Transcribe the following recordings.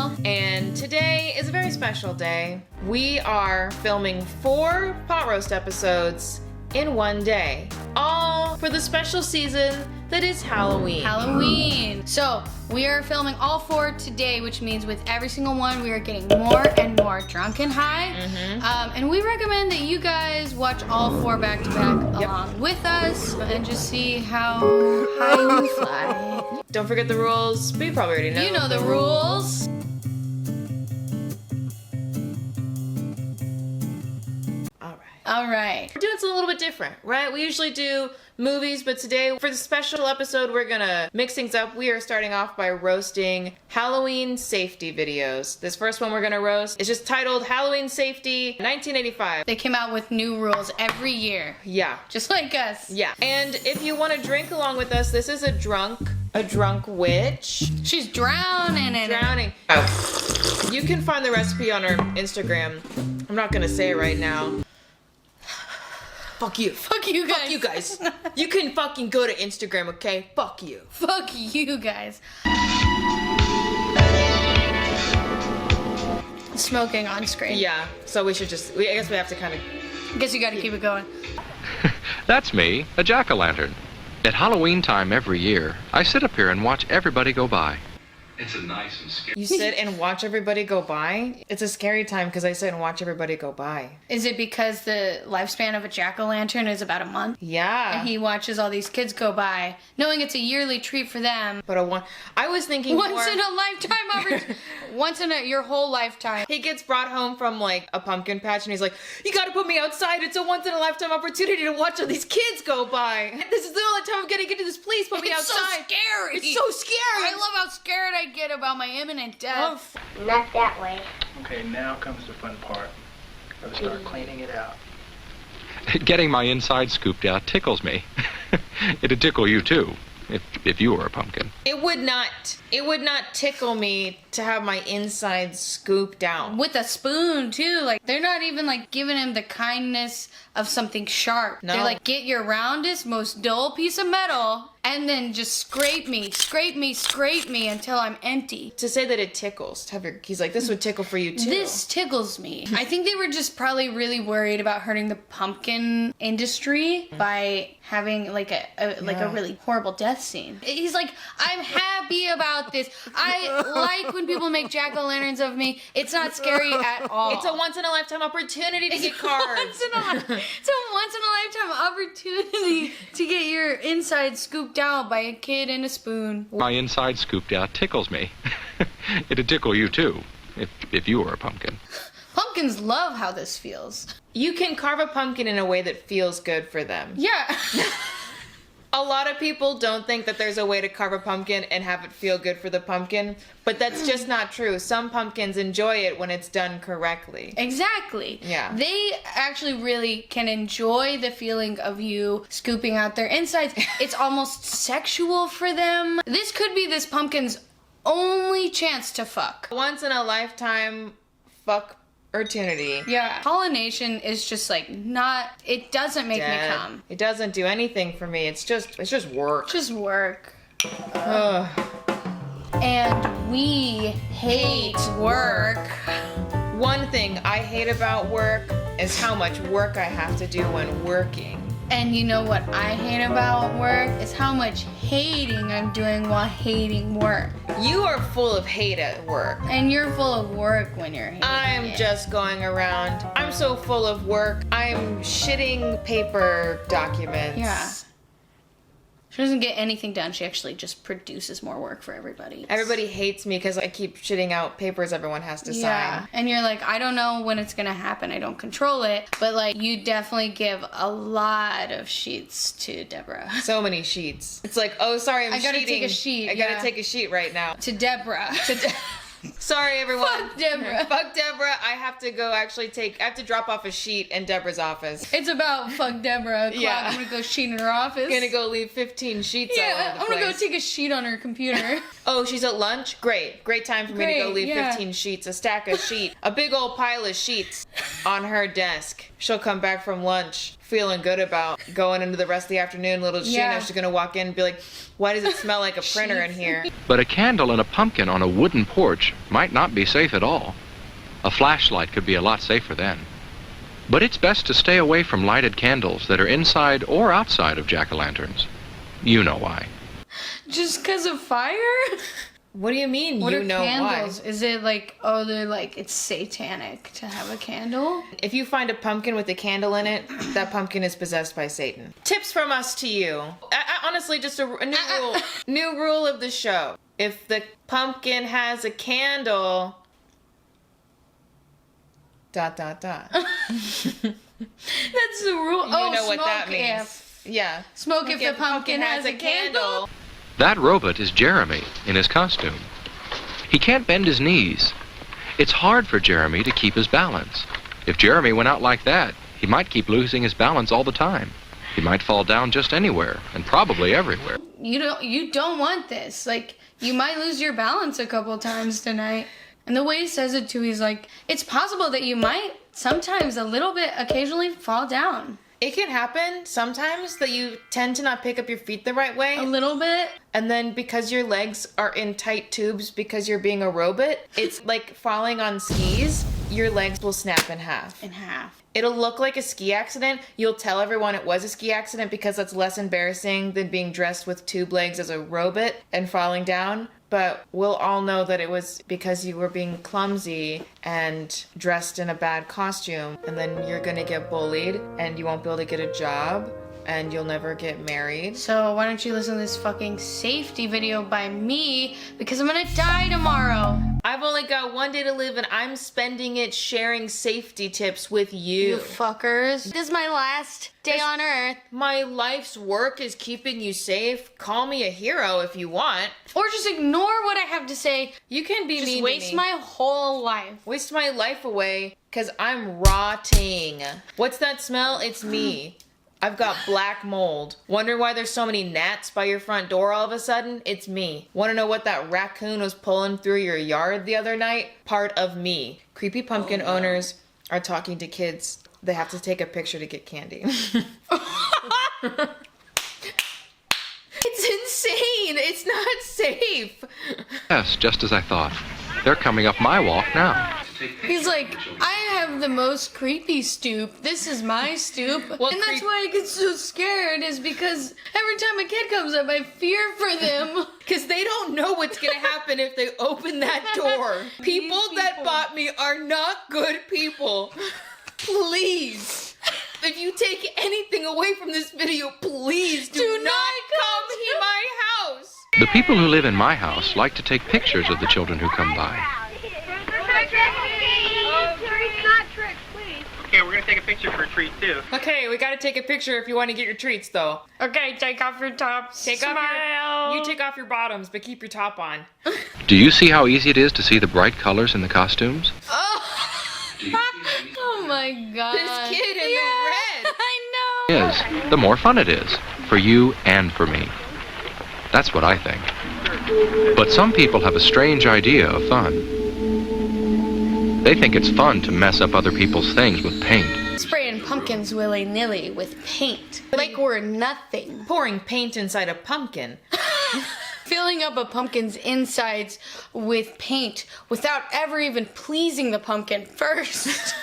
Annelle. And today is a very special day. We are filming 4 pot roast episodes in one day. All for the special season that is Halloween. Halloween. So we are filming all 4 today, which means with every single one, we are getting more and more drunk and high. And we recommend that you guys watch all 4 back to back along with us and just see how high you fly. Don't forget the rules, but you probably already know. You know the rules. All right. We're doing something a little bit different, right? We usually do movies, but today, for the special episode, we're gonna mix things up. We are starting off by roasting Halloween safety videos. This first one we're gonna roast is just titled Halloween Safety 1985. They came out with new rules every year. Yeah. Just like us. Yeah. And if you want to drink along with us, this is a drunk witch. She's drowning in it. Drowning. You can find the recipe on our Instagram. I'm not gonna say it right now. Fuck you. Fuck you guys. Fuck you guys. You can fucking go to Instagram, okay? Fuck you. Fuck you guys. Smoking on screen. Yeah, so we should just, I guess we have to kind of... I guess you gotta keep it going. That's me, a jack-o'-lantern. At Halloween time every year, I sit up here and watch everybody go by. It's a nice and scary... You sit and watch everybody go by? It's a scary time because I sit and watch everybody go by. Is it because the lifespan of a jack-o'-lantern is about a month? Yeah. And he watches all these kids go by, knowing it's a yearly treat for them. But I was thinking Once more... in a lifetime once in your whole lifetime. He gets brought home from like a pumpkin patch and he's like, you gotta put me outside. It's a once in a lifetime opportunity to watch all these kids go by. This is the only time I'm gonna get to this. Please put me outside. It's so scary. It's so scary. I love how scared I get about my imminent death. Not that way. Okay, now comes the fun part. Gotta start cleaning it out. Getting my inside scooped out tickles me. It'd tickle you too, if you were a pumpkin. It would not tickle me to have my inside scooped out. With a spoon too. Like they're not even like giving him the kindness of something sharp. No. They're like, get your roundest, most dull piece of metal and then just scrape me until I'm empty. To say that it tickles, he's like, this would tickle for you too. This tickles me. I think they were just probably really worried about hurting the pumpkin industry by having like a really horrible death scene. He's like, I'm happy about this. I like when people make jack-o'-lanterns of me. It's not scary at all. It's a once in a lifetime opportunity to get carved. It's a once in a lifetime opportunity to get your inside scooped out by a kid in a spoon. My inside scooped out tickles me. It'd tickle you too, if you were a pumpkin. Pumpkins love how this feels. You can carve a pumpkin in a way that feels good for them. Yeah. A lot of people don't think that there's a way to carve a pumpkin and have it feel good for the pumpkin, but that's just not true. Some pumpkins enjoy it when it's done correctly. Exactly. Yeah. They actually really can enjoy the feeling of you scooping out their insides. It's almost sexual for them. This could be this pumpkin's only chance to fuck. Once in a lifetime fuck opportunity. Yeah. Pollination is just like it doesn't make me come. It doesn't do anything for me. It's just work. Just work. Ugh. And we hate work. One thing I hate about work is how much work I have to do when working. And you know what I hate about work is how much hating I'm doing while hating work. You are full of hate at work. And you're full of work when you're hating I'm it. just going around. I'm so full of work. I'm shitting paper documents. Yeah. She doesn't get anything done. She actually just produces more work for everybody. Everybody hates me because I keep shitting out papers everyone has to Yeah. sign. And you're like, I don't know when it's gonna happen. I don't control it. But like, you definitely give a lot of sheets to Deborah. So many sheets. It's like, oh, sorry, I gotta take a sheet, I gotta yeah. take a sheet right now. To Deborah. Sorry, everyone. Fuck Deborah. Fuck Deborah. I have to go I have to drop off a sheet in Deborah's office. It's about fuck Deborah o'clock. Yeah. I'm gonna go sheet in her office. I'm gonna go leave 15 sheets all over the I'm gonna go place. take a sheet on her computer. Oh, she's at lunch? Great. Great time for me to go Great, leave yeah. 15 sheets, a stack of sheets, a big old pile of sheets on her desk. She'll come back from lunch, feeling good about going into the rest of the afternoon. Little does she know she's going to walk in and be like, why does it smell like a printer in here? But a candle and a pumpkin on a wooden porch might not be safe at all. A flashlight could be a lot safer then. But it's best to stay away from lighted candles that are inside or outside of jack-o'-lanterns. You know why. Just because of fire? What do you mean, What you are know candles? why? Is it like, oh, they're like, it's satanic to have a candle? If you find a pumpkin with a candle in it, that pumpkin is possessed by Satan. Tips from us to you. Honestly, just a new rule. New rule of the show. If the pumpkin has a candle... ... That's the rule. You know what that means. If. Yeah. Smoke if the pumpkin has a candle. That robot is Jeremy in his costume. He can't bend his knees. It's hard for Jeremy to keep his balance. If Jeremy went out like that, he might keep losing his balance all the time. He might fall down just anywhere, and probably everywhere. You don't want this. Like, you might lose your balance a couple times tonight. And the way he says it too, he's like, it's possible that you might sometimes a little bit occasionally fall down. It can happen sometimes that you tend to not pick up your feet the right way. A little bit. And then because your legs are in tight tubes because you're being a robot, it's like falling on skis. Your legs will snap in half. In half. It'll look like a ski accident. You'll tell everyone it was a ski accident because that's less embarrassing than being dressed with tube legs as a robot and falling down. But we'll all know that it was because you were being clumsy and dressed in a bad costume. And then you're gonna get bullied and you won't be able to get a job and you'll never get married. So why don't you listen to this fucking safety video by me, because I'm gonna die tomorrow. I've only got one day to live and I'm spending it sharing safety tips with you. You fuckers. This is my last day on Earth. My life's work is keeping you safe. Call me a hero if you want. Or just ignore what I have to say. You can be Just mean waste to me. my whole life. Waste my life away because I'm rotting. What's that smell? It's me. I've got black mold. Wonder why there's so many gnats by your front door all of a sudden? It's me. Want to know what that raccoon was pulling through your yard the other night? Part of me. Creepy pumpkin owners are talking to kids. They have to take a picture to get candy. It's insane. It's not safe. Yes, just as I thought. They're coming up my walk now. He's like, I have the most creepy stoop. This is my stoop. Well, and that's why I get so scared, is because every time a kid comes up, I fear for them. Because they don't know what's going to happen if they open that door. People that bought me are not good people. Please. If you take anything away from this video, please do not come to my house. The people who live in my house like to take pictures of the children who come by. Okay, we're gonna take a picture for a treat too. Okay, we gotta take a picture if you want to get your treats, though. Okay, take off your tops. You take off your bottoms, but keep your top on. Do you see how easy it is to see the bright colors in the costumes? Oh my god. This kid in the red. I know. Is the more fun it is for you and for me. That's what I think. But some people have a strange idea of fun. They think it's fun to mess up other people's things with paint. Spraying pumpkins willy-nilly with paint. Like we're nothing. Pouring paint inside a pumpkin. Filling up a pumpkin's insides with paint without ever even pleasing the pumpkin first.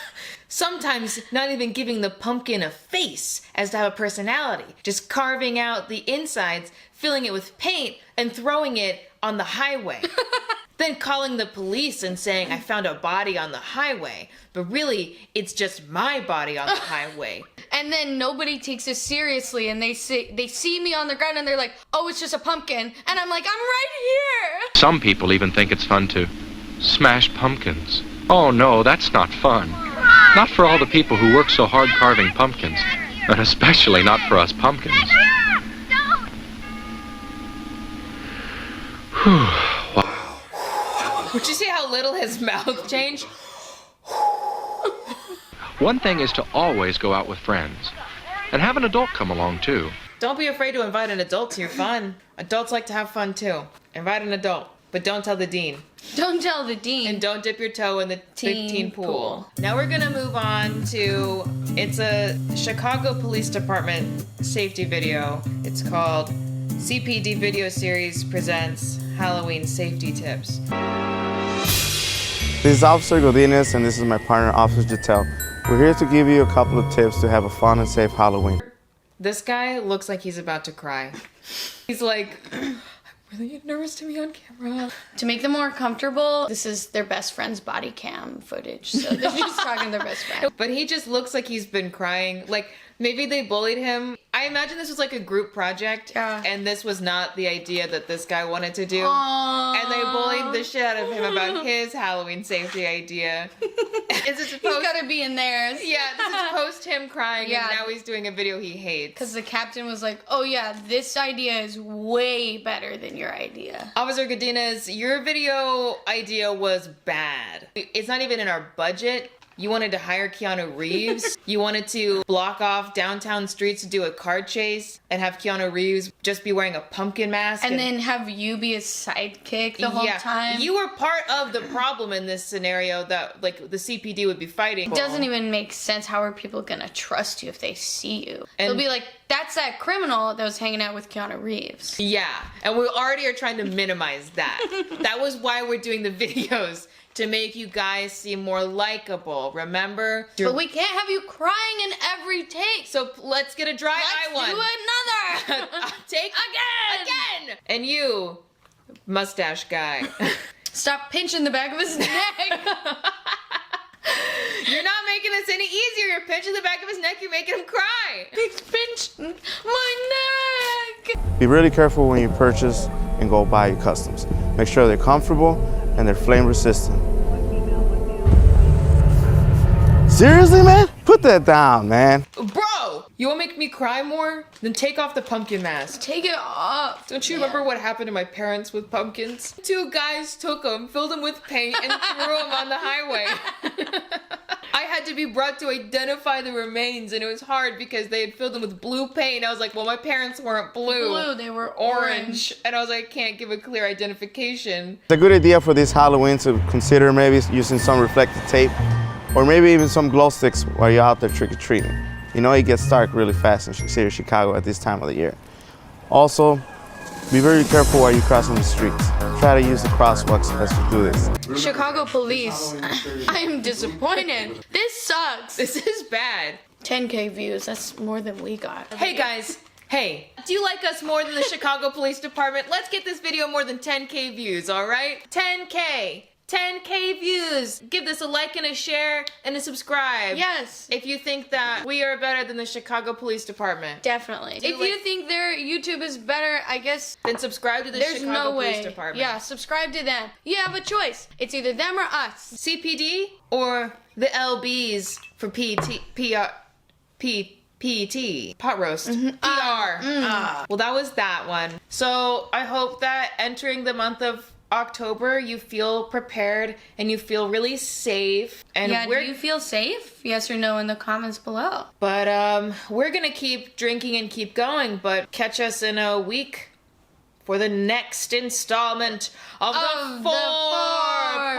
Sometimes not even giving the pumpkin a face as to have a personality. Just carving out the insides, filling it with paint, and throwing it on the highway. Then calling the police and saying, I found a body on the highway. But really, it's just my body on the highway. And then nobody takes us seriously, and they see me on the ground and they're like, oh, it's just a pumpkin. And I'm like, I'm right here. Some people even think it's fun to smash pumpkins. Oh no, that's not fun. Not for all the people who work so hard carving pumpkins, and especially not for us pumpkins. Whew. Wow. Would you see how little his mouth changed? One thing is to always go out with friends, and have an adult come along too. Don't be afraid to invite an adult to your fun. Adults like to have fun too. Invite an adult. But don't tell the dean. Don't tell the dean. And don't dip your toe in the Teen teen pool. pool. Now we're gonna move on to, it's a Chicago Police Department safety video. It's called CPD Video Series Presents Halloween Safety Tips. This is Officer Godinez and this is my partner, Officer Jatel. We're here to give you a couple of tips to have a fun and safe Halloween. This guy looks like he's about to cry. He's like, I'm really nervous to be on camera. To make them more comfortable, this is their best friend's body cam footage. So they're just talking to their best friend. But he just looks like he's been crying. Like, maybe they bullied him. I imagine this was like a group project. Yeah. And this was not the idea that this guy wanted to do. Aww. And they bullied the shit out of him about his Halloween safety idea. Is it supposed? He's gotta be in theirs. Yeah, this is post him crying, Yeah. and now he's doing a video he hates. Because the captain was like, oh yeah, this idea is way better than your idea. Officer Godinez, your video idea was bad. It's not even in our budget. You wanted to hire Keanu Reeves. You wanted to block off downtown streets to do a car chase and have Keanu Reeves just be wearing a pumpkin mask. And then have you be a sidekick the whole time. You were part of the problem in this scenario that like the CPD would be fighting. It doesn't even make sense. How are people gonna trust you if they see you? And- They'll be like, that's that criminal that was hanging out with Keanu Reeves. Yeah, and we already are trying to minimize that. That was why we're doing the videos, to make you guys seem more likable, remember? But we can't have you crying in every take. So let's get a dry eye one. Let's do another. Take again. And you, mustache guy. Stop pinching the back of his neck. You're not making this any easier. You're pinching the back of his neck. You're making him cry. He's pinching my neck. Be really careful when you purchase and go buy your customs. Make sure they're comfortable and they're flame resistant. Seriously, man? Put that down, man. Bro, you want to make me cry more? Then take off the pumpkin mask. Take it off. Don't you remember what happened to my parents with pumpkins? Two guys took them, filled them with paint, and threw them on the highway. I had to be brought to identify the remains, and it was hard because they had filled them with blue paint. I was like, well, my parents weren't blue. They were Orange. And I was like, I can't give a clear identification. It's a good idea for this Halloween to consider maybe using some reflective tape or maybe even some glow sticks while you're out there trick-or-treating. You know, it gets dark really fast in here in Chicago at this time of the year. Also, be very careful while you're crossing the streets. Try to use the crosswalks as you do this. Chicago police. I am disappointed. This sucks. This is bad. 10K views. That's more than we got. Hey guys, hey, do you like us more than the Chicago Police Department? Let's get this video more than 10K views, all right? 10K. 10K views. Give this a like and a share and a subscribe. Yes. If you think that we are better than the Chicago Police Department. Definitely. If you think their YouTube is better, I guess Then subscribe to the there's Chicago no Police way. Department. Yeah, subscribe to them. You have a choice. It's either them or us. CPD or the LBs for PT. Potroast. PR. Well, that was that one. So I hope that entering the month of October, you feel prepared and you feel really safe. And Yeah, do you feel safe? Yes or no in the comments below. But we're gonna keep drinking and keep going. But catch us in a week for the next installment of the Four four part